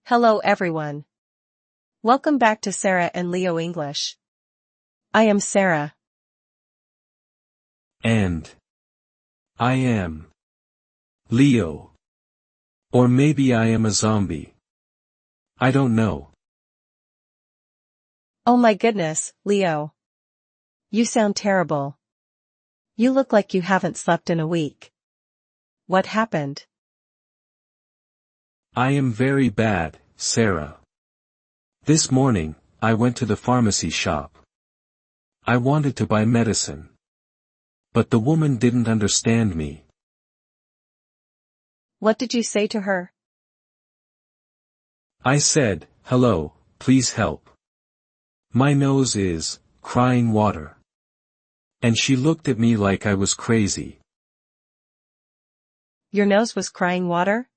Hello everyone. Welcome back to Sarah and Leo English. I am Sarah. And I am Leo. Or maybe I am a zombie. I don't know. Oh my goodness, Leo. You sound terrible. You look like you haven't slept in a week. What happened? I am very bad, Sarah. This morning, I went to the pharmacy shop. I wanted to buy medicine. But the woman didn't understand me. What did you say to her? I said, "Hello, please help. My nose is crying water." And she looked at me like I was crazy. Your nose was crying water?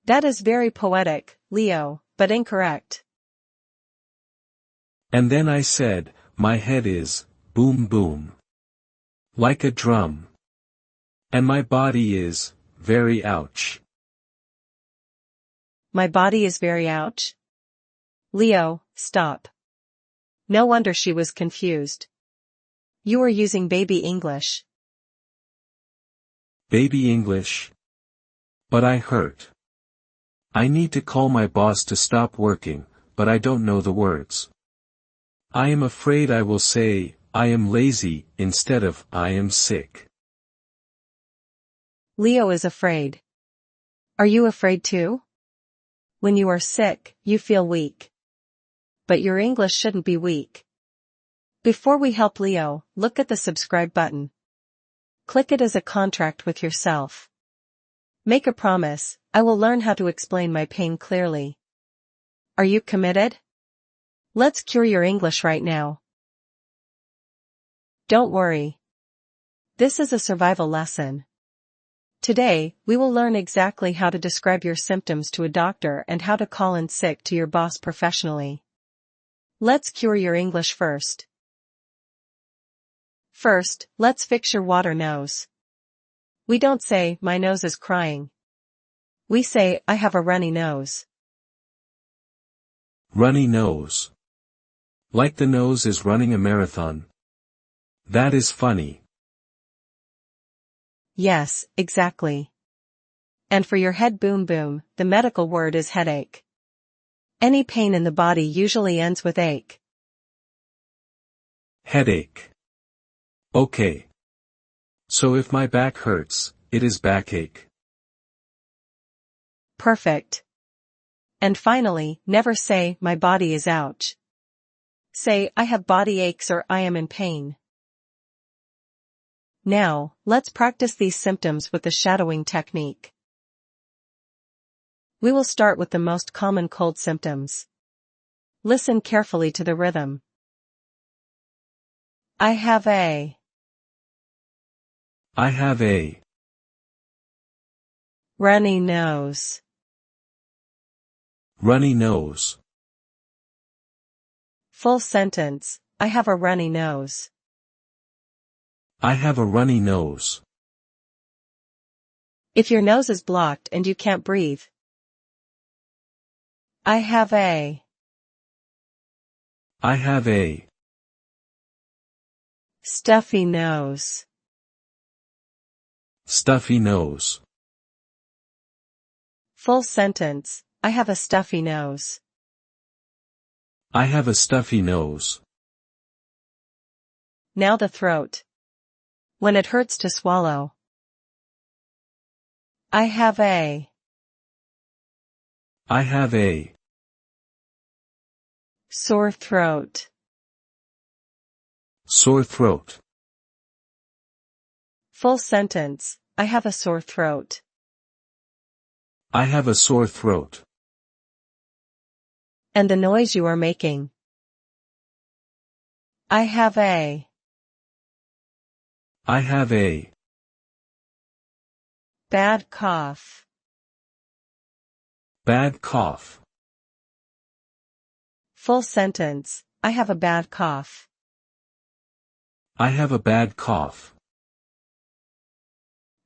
That is very poetic, Leo, but incorrect. And then I said, "My head is boom boom. Like a drum. And my body is very ouch." My body is very ouch. Leo, stop. No wonder she was confused. You are using baby English. Baby English? But I hurt. I need to call my boss to stop working, but I don't know the words. I am afraid I will say, "I am lazy," instead of, "I am sick." Leo is afraid. Are you afraid too? When you are sick, you feel weak. But your English shouldn't be weak. Before we help Leo, look at the subscribe button. Click it as a contract with yourself. Make a promise, I will learn how to explain my pain clearly. Are you committed? Let's cure your English right now. Don't worry. This is a survival lesson. Today, we will learn exactly how to describe your symptoms to a doctor and how to call in sick to your boss professionally. Let's cure your English first. First, let's fix your water nose. We don't say, "My nose is crying." We say, "I have a runny nose." Runny nose. Like the nose is running a marathon. That is funny. Yes, exactly. And for your head boom boom, the medical word is headache. Any pain in the body usually ends with ache. Headache. Okay. So if my back hurts, it is backache. Perfect. And finally, never say, "My body is ouch." Say, "I have body aches" or "I am in pain." Now, let's practice these symptoms with the shadowing technique. We will start with the most common cold symptoms. Listen carefully to the rhythm. I have a runny nose. Runny nose. Full sentence, I have a runny nose. I have a runny nose. If your nose is blocked and you can't breathe. I have a stuffy nose. Stuffy nose. Full sentence, I have a stuffy nose. I have a stuffy nose. Now the throat. When it hurts to swallow. I have a sore throat. Sore throat. Full sentence, I have a sore throat. I have a sore throat. And the noise you are making. I have a bad cough. Bad cough. Full sentence, I have a bad cough. I have a bad cough.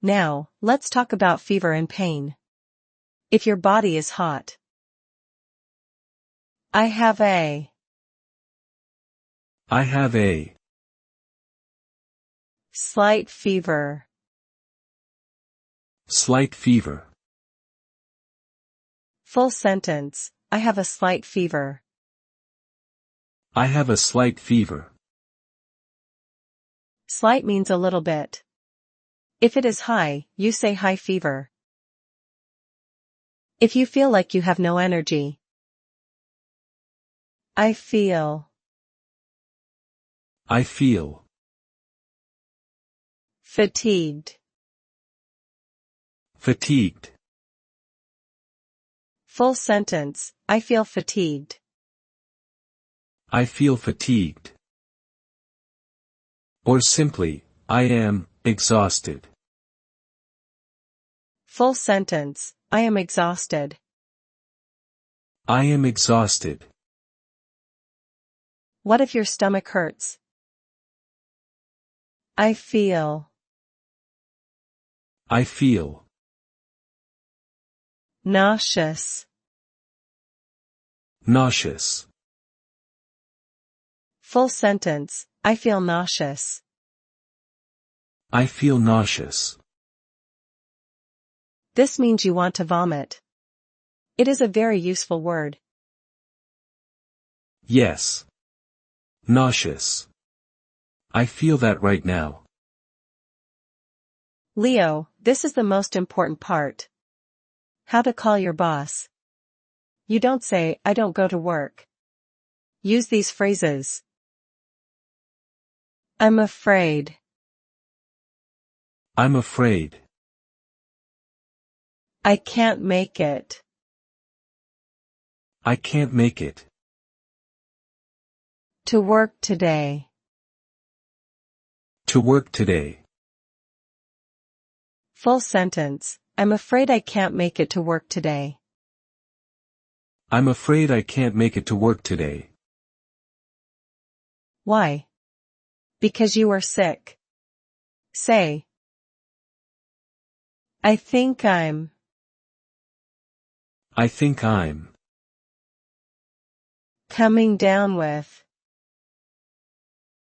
Now, let's talk about fever and pain. If your body is hot. I have a. I have a. Slight fever. Slight fever. Full sentence, I have a slight fever. I have a slight fever. Slight means a little bit. If it is high, you say high fever. If you feel like you have no energy. I feel. I feel. Fatigued. Fatigued. Full sentence, I feel fatigued. I feel fatigued. Or simply, I am exhausted. Full sentence, I am exhausted. I am exhausted. What if your stomach hurts? I feel. I feel. Nauseous. Nauseous. Full sentence, I feel nauseous. I feel nauseous. This means you want to vomit. It is a very useful word. Yes. Nauseous. I feel that right now. Leo, this is the most important part. How to call your boss. You don't say, I don't go to work. Use these phrases. I'm afraid. I'm afraid. I can't make it. I can't make it. To work today. To work today. Full sentence, I'm afraid I can't make it to work today. I'm afraid I can't make it to work today. Why? Because you are sick. Say. I think I'm. I think I'm. Coming down with.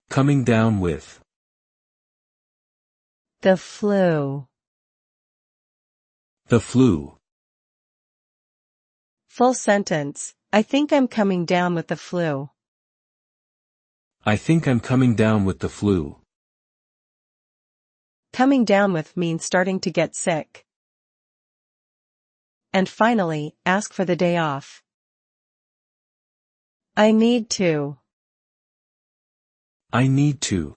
Coming down with. The flu. The flu. Full sentence, I think I'm coming down with the flu. I think I'm coming down with the flu. Coming down with means starting to get sick. And finally, ask for the day off. I need to. I need to.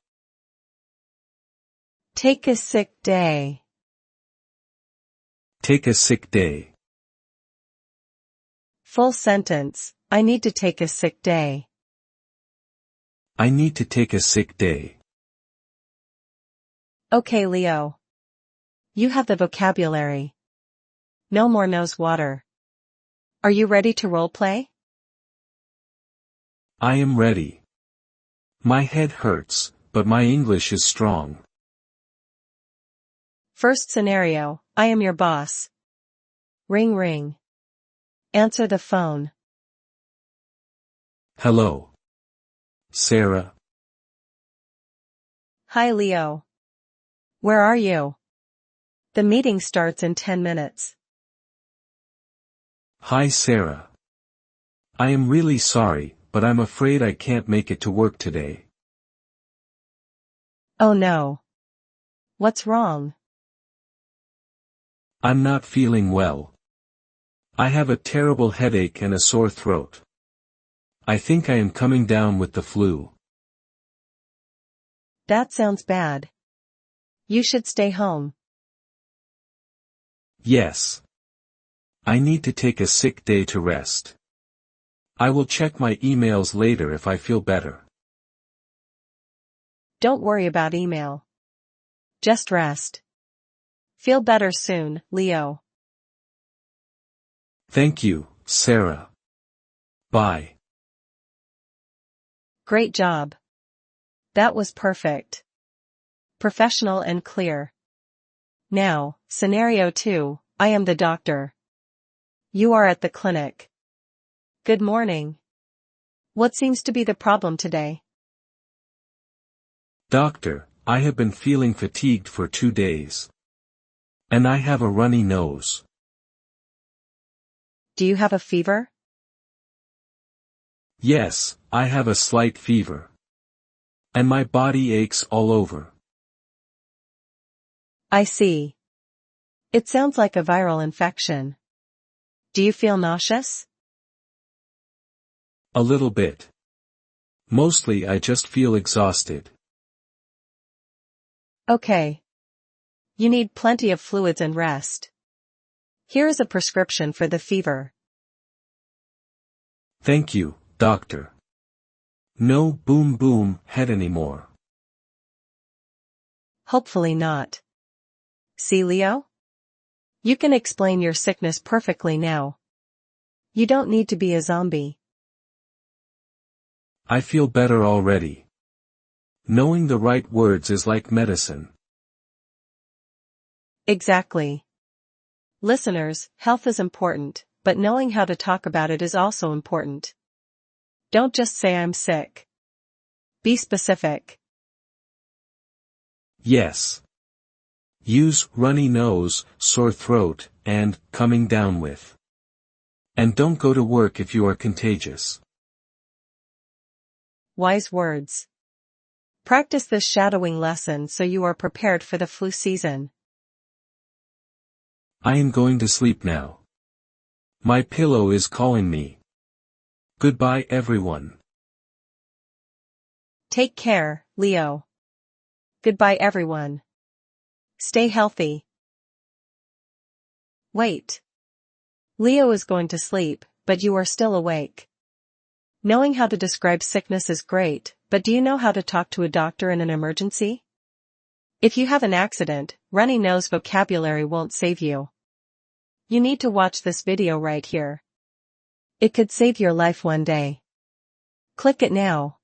Take a sick day. Take a sick day. Full sentence, I need to take a sick day. I need to take a sick day. Okay, Leo. You have the vocabulary. No more nose water. Are you ready to roleplay? I am ready. My head hurts, but my English is strong. First scenario, I am your boss. Ring ring. Answer the phone. Hello. Sarah. Hi Leo. Where are you? The meeting starts in 10 minutes. Hi Sarah. I am really sorry, but I'm afraid I can't make it to work today. Oh no. What's wrong? I'm not feeling well. I have a terrible headache and a sore throat. I think I am coming down with the flu. That sounds bad. You should stay home. Yes. I need to take a sick day to rest. I will check my emails later if I feel better. Don't worry about email. Just rest. Feel better soon, Leo. Thank you, Sarah. Bye. Great job. That was perfect. Professional and clear. Now, scenario 2, I am the doctor. You are at the clinic. Good morning. What seems to be the problem today? Doctor, I have been feeling fatigued for 2 days. And I have a runny nose. Do you have a fever? Yes, I have a slight fever. And my body aches all over. I see. It sounds like a viral infection. Do you feel nauseous? A little bit. Mostly I just feel exhausted. Okay. You need plenty of fluids and rest. Here is a prescription for the fever. Thank you, doctor. No boom boom head anymore. Hopefully not. See, Leo? You can explain your sickness perfectly now. You don't need to be a zombie. I feel better already. Knowing the right words is like medicine. Exactly. Listeners, health is important, but knowing how to talk about it is also important. Don't just say I'm sick. Be specific. Yes. Use runny nose, sore throat, and coming down with. And don't go to work if you are contagious. Wise words. Practice this shadowing lesson so you are prepared for the flu season. I am going to sleep now. My pillow is calling me. Goodbye everyone. Take care, Leo. Goodbye everyone. Stay healthy. Wait. Leo is going to sleep, but you are still awake. Knowing how to describe sickness is great, but do you know how to talk to a doctor in an emergency? If you have an accident, runny nose vocabulary won't save you. You need to watch this video right here. It could save your life one day. Click it now.